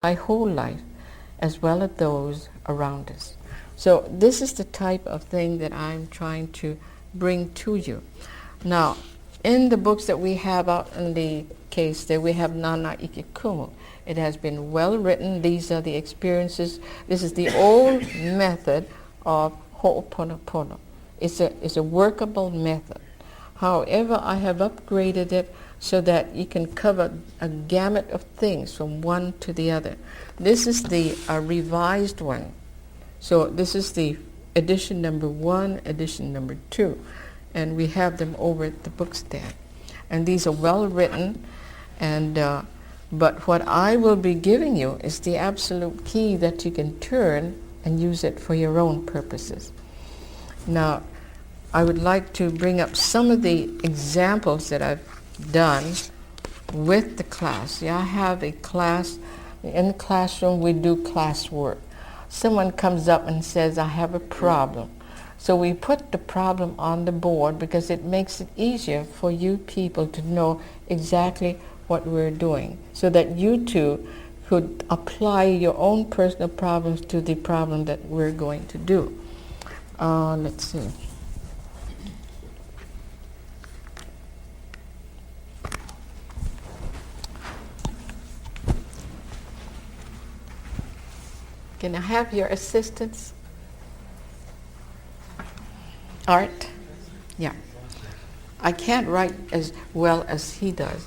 my whole life as well as those around us. So this is the type of thing that I'm trying to bring to you. Now, in the books that we have out in the case there, we have Nana Ikikumu. It has been well written. These are the experiences. This is the old method of Ho'oponopono. It's a workable method. However, I have upgraded it so that you can cover a gamut of things from one to the other. This is the revised one. So this is the edition number 1, edition number 2, and we have them over at the bookstand. And these are well written, and but what I will be giving you is the absolute key that you can turn and use it for your own purposes. Now, I would like to bring up some of the examples that I've done with the class. I have a class. In the classroom, we do classwork. Someone comes up and says, I have a problem. So we put the problem on the board because it makes it easier for you people to know exactly what we're doing, so that you too could apply your own personal problems to the problem that we're going to do. Let's see. Can I have your assistance? Art? Yeah. I can't write as well as he does.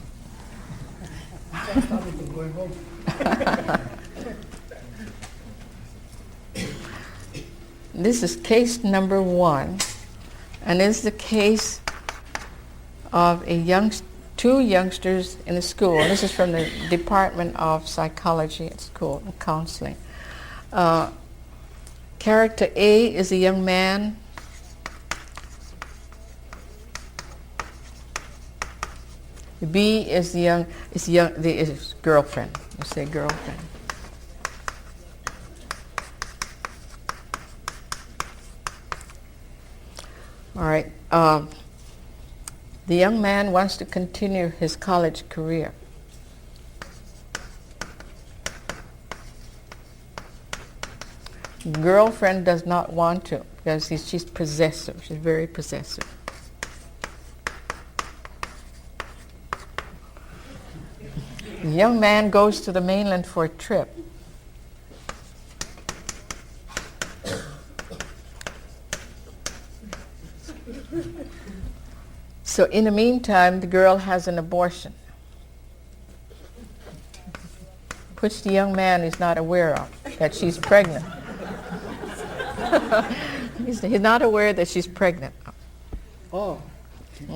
This is case number 1, and it's the case of two youngsters in a school. This is from the Department of Psychology at school and counseling. Character A is a young man. B is his girlfriend. You say girlfriend. All right. The young man wants to continue his college career. Girlfriend does not want to because she's possessive. She's very possessive. The young man goes to the mainland for a trip. So in the meantime, the girl has an abortion, which the young man is not aware of, that she's pregnant. He's not aware that she's pregnant. Oh.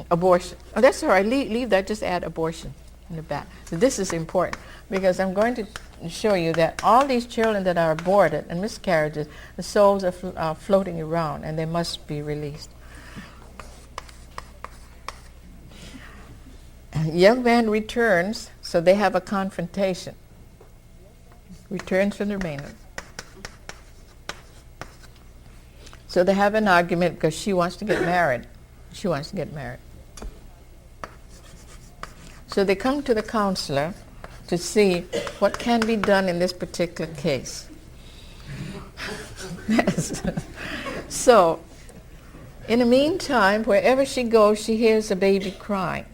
Abortion. Oh, that's all right. Leave that. Just add abortion in the back. So this is important because I'm going to show you that all these children that are aborted and miscarriages, the souls are floating around and they must be released. A young man returns, so they have a confrontation. Returns from the mainland. So they have an argument because she wants to get married. She wants to get married. So they come to the counselor to see what can be done in this particular case. Yes. So, in the meantime, wherever she goes, she hears a baby crying.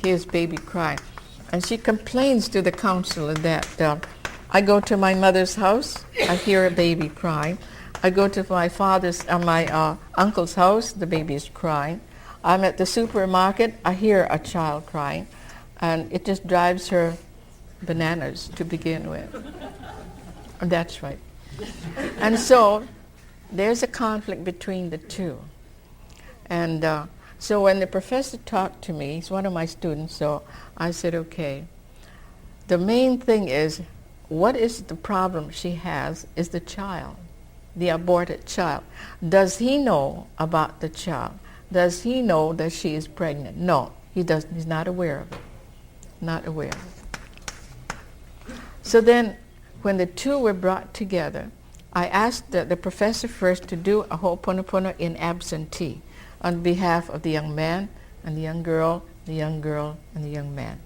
Hears baby crying. And she complains to the counselor that I go to my mother's house, I hear a baby crying. I go to my uncle's house, the baby is crying. I'm at the supermarket, I hear a child crying. And it just drives her bananas to begin with. That's right. And so there's a conflict between the two. And so when the professor talked to me, he's one of my students, so I said, okay, the main thing is, what is the problem she has is the child, the aborted child. Does he know about the child? Does he know that she is pregnant? No, he doesn't. He's not aware of it. Not aware of it. So then, when the two were brought together, I asked the professor first to do a Ho'oponopono in absentee on behalf of the young man and the young girl, the young girl and the young man.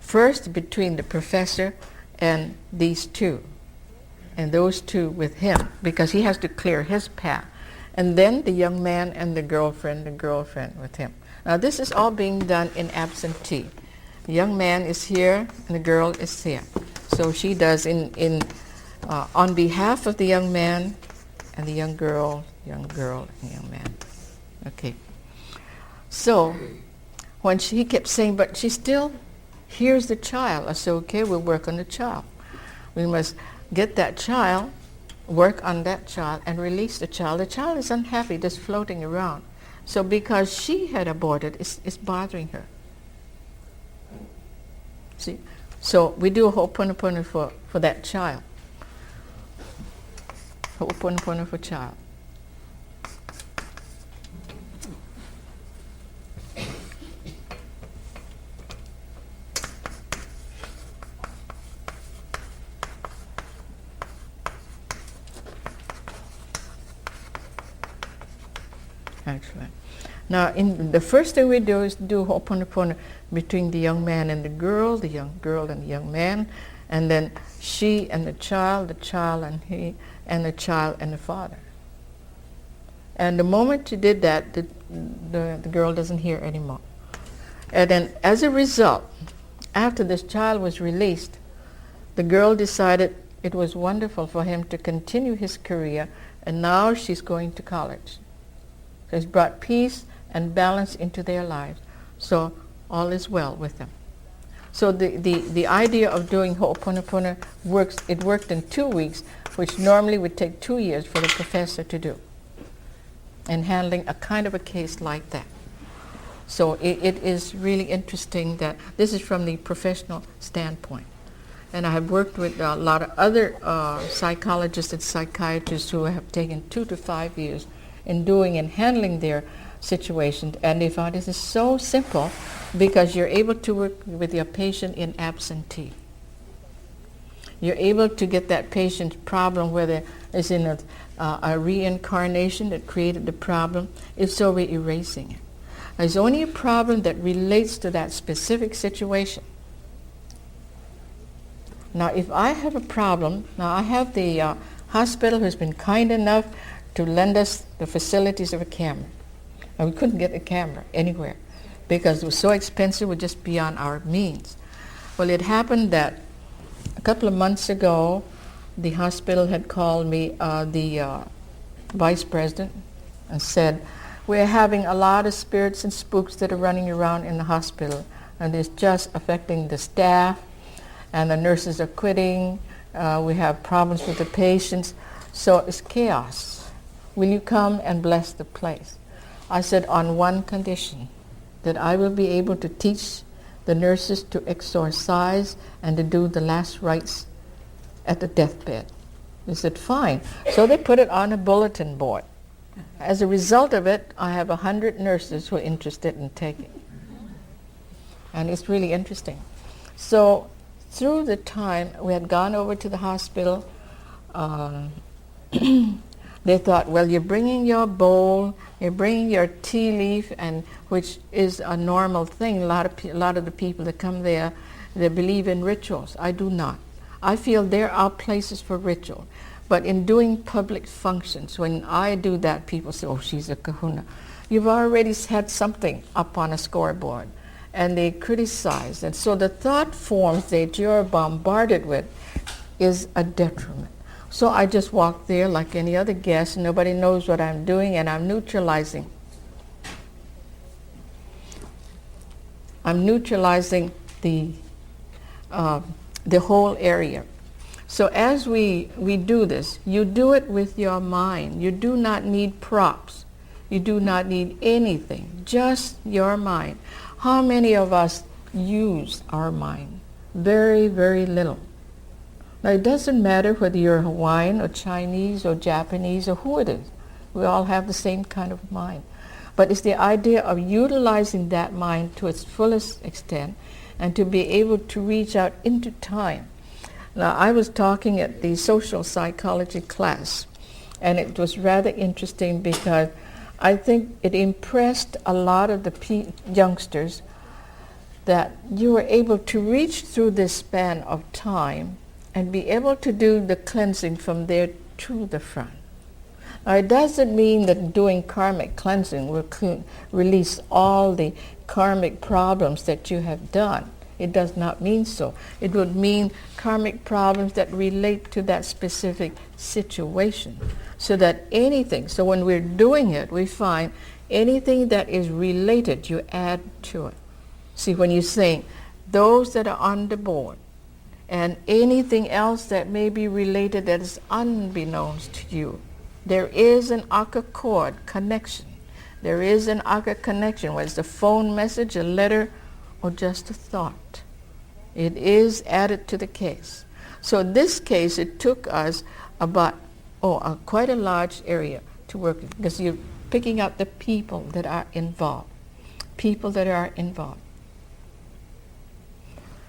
First between the professor and these two, and those two with him, because he has to clear his path. And then the young man and the girlfriend with him. Now this is all being done in absentee. The young man is here and the girl is here. So she does on behalf of the young man and the young girl and the young man. Okay. So when he kept saying, but she still hears the child. I said, okay, we'll work on the child. We must get that child, work on that child, and release the child. The child is unhappy, just floating around. So because she had aborted, it's bothering her. See? So we do a Ho'oponopono for that child. Ho'oponopono for child. Excellent. Now, the first thing we do is do Ho'oponopono between the young man and the young girl and the young man, and then she and the child and he, and the child and the father. And the moment you did that, the girl doesn't hear anymore. And then, as a result, after this child was released, the girl decided it was wonderful for him to continue his career, and now she's going to college. So it's brought peace and balance into their lives. So all is well with them. So the idea of doing Ho'oponopono works. It worked in 2 weeks, which normally would take 2 years for the professor to do, and handling a kind of a case like that. So it is really interesting that this is from the professional standpoint. And I have worked with a lot of other psychologists and psychiatrists who have taken 2 to 5 years in doing and handling their situation, and they found this is so simple because you're able to work with your patient in absentee. You're able to get that patient's problem, whether it's in a reincarnation that created the problem, if so, we're erasing it. There's only a problem that relates to that specific situation. Now, if I have a problem, now I have the hospital who's been kind enough to lend us the facilities of a camera. And we couldn't get a camera anywhere because it was so expensive, it was just beyond our means. Well, it happened that a couple of months ago, the hospital had called me, the vice president, and said, we're having a lot of spirits and spooks that are running around in the hospital, and it's just affecting the staff, and the nurses are quitting. We have problems with the patients, so it's chaos. Will you come and bless the place? I said, on one condition, that I will be able to teach the nurses to exorcise and to do the last rites at the deathbed. They said, fine. So they put it on a bulletin board. As a result of it, I have 100 nurses who are interested in taking. And it's really interesting. So through the time, we had gone over to the hospital. They thought, well, you're bringing your bowl, you're bringing your tea leaf, and which is a normal thing. A lot of the people that come there, they believe in rituals. I do not. I feel there are places for ritual. But in doing public functions, when I do that, people say, oh, she's a kahuna. You've already had something up on a scoreboard. And they criticize. And so the thought forms that you're bombarded with is a detriment. So I just walk there like any other guest. Nobody knows what I'm doing, and I'm neutralizing. I'm neutralizing the whole area. So as we do this, you do it with your mind. You do not need props. You do not need anything, just your mind. How many of us use our mind? Very, very little. Now, it doesn't matter whether you're Hawaiian or Chinese or Japanese or who it is. We all have the same kind of mind. But it's the idea of utilizing that mind to its fullest extent and to be able to reach out into time. Now, I was talking at the social psychology class, and it was rather interesting because I think it impressed a lot of the youngsters that you are able to reach through this span of time and be able to do the cleansing from there to the front. Now, it doesn't mean that doing karmic cleansing will release all the karmic problems that you have done. It does not mean so. It would mean karmic problems that relate to that specific situation. So that anything, so when we're doing it, we find anything that is related, you add to it. See, when you say those that are on the board, and anything else that may be related that is unbeknownst to you, there is an Akka cord connection. There is an Akka connection, whether it's a phone message, a letter, or just a thought. It is added to the case. So in this case, it took us about quite a large area to work with, because you're picking out the people that are involved. People that are involved.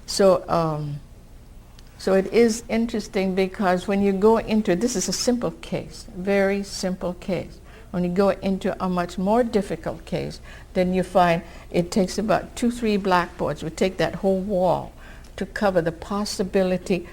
So it is interesting, because when you go into, this is a simple case, very simple case. When you go into a much more difficult case, then you find it takes about 2-3 blackboards. We take that whole wall to cover the possibility